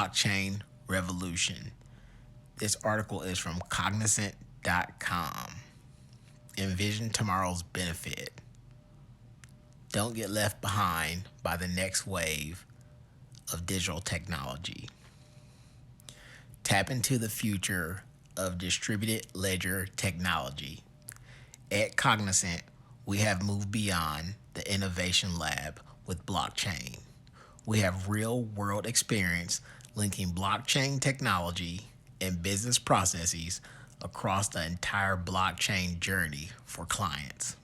blockchain revolution. This article is from cognizant.com. Envision tomorrow's benefit. Don't get left behind by the next wave of digital technology. Tap into the future of distributed ledger technology. At Cognizant, we have moved beyond the innovation lab with blockchain. We have real-world experience linking blockchain technology and business processes across the entire blockchain journey for clients.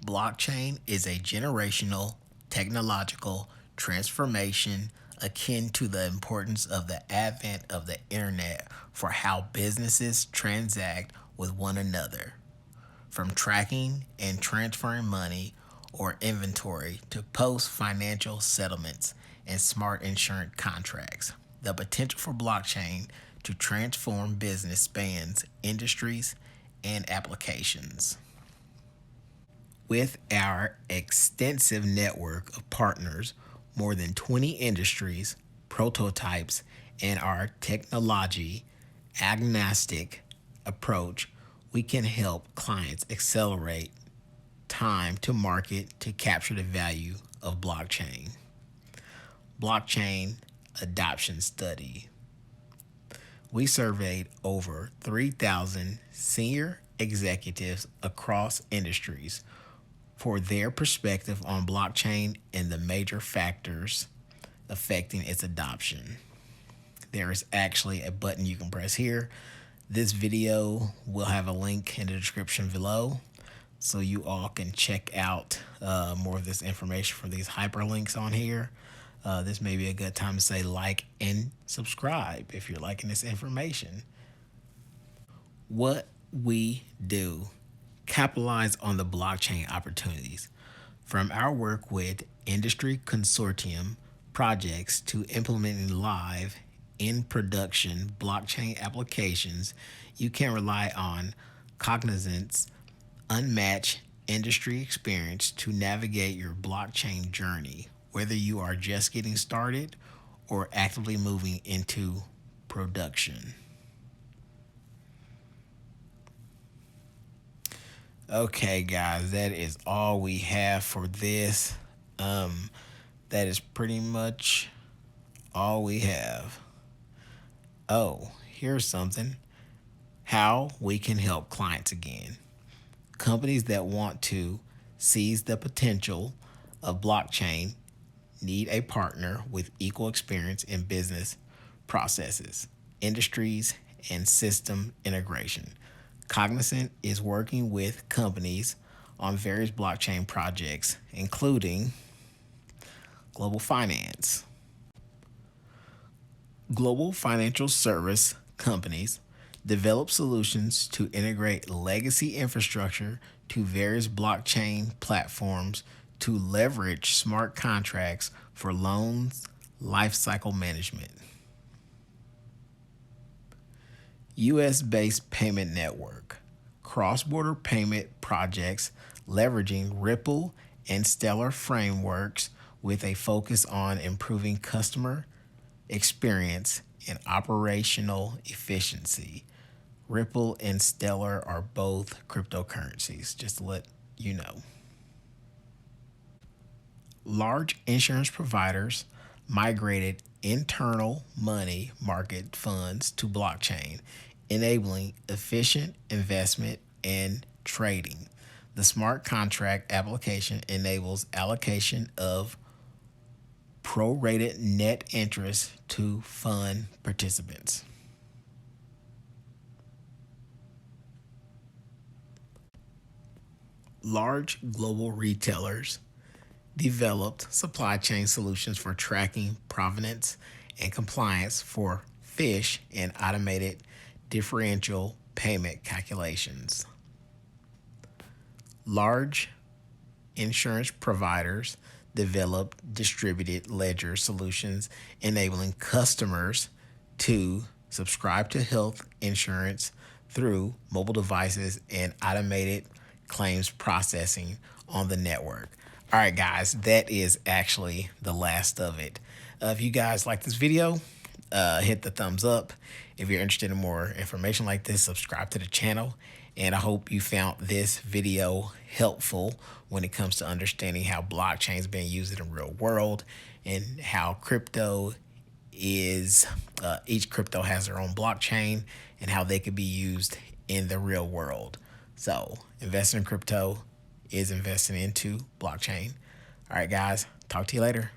Blockchain is a generational technological transformation akin to the importance of the advent of the internet for how businesses transact with one another. From tracking and transferring money or inventory to post-financial settlements and smart insurance contracts, the potential for blockchain to transform business spans industries and applications. With our extensive network of partners, more than 20 industries, prototypes, and our technology agnostic approach, we can help clients accelerate time to market to capture the value of blockchain. Blockchain adoption study. We surveyed over 3,000 senior executives across industries for their perspective on blockchain and the major factors affecting its adoption. There is actually a button you can press here. This video will have a link in the description below, so you all can check out more of this information for these hyperlinks on here. This may be a good time to say like and subscribe if you're liking this information. What we do: capitalize on the blockchain opportunities. From our work with industry consortium projects to implementing live in production blockchain applications, you can rely on Cognizant's unmatched industry experience to navigate your blockchain journey, whether you are just getting started or actively moving into production. Okay, guys, that is all we have for this. That is pretty much all we have. Oh, here's something. How we can help clients again. Companies that want to seize the potential of blockchain need a partner with equal experience in business processes, industries, and system integration. Cognizant is working with companies on various blockchain projects, including global finance. Global financial service companies develop solutions to integrate legacy infrastructure to various blockchain platforms to leverage smart contracts for loans lifecycle management. US-based payment network, cross-border payment projects leveraging Ripple and Stellar frameworks with a focus on improving customer experience and operational efficiency. Ripple and Stellar are both cryptocurrencies, just to let you know. Large insurance providers migrated internal money market funds to blockchain, enabling efficient investment and trading. The smart contract application enables allocation of prorated net interest to fund participants. Large global retailers developed supply chain solutions for tracking provenance and compliance for fish and automated differential payment calculations. Large insurance providers developed distributed ledger solutions enabling customers to subscribe to health insurance through mobile devices and automated claims processing on the network. All right, guys, that is actually the last of it. If you guys like this video, hit the thumbs up. If you're interested in more information like this, subscribe to the channel. And I hope you found this video helpful when it comes to understanding how blockchain is being used in the real world and how crypto is, each crypto has their own blockchain and how they could be used in the real world. So investing in crypto is investing into blockchain. All right, guys, talk to you later.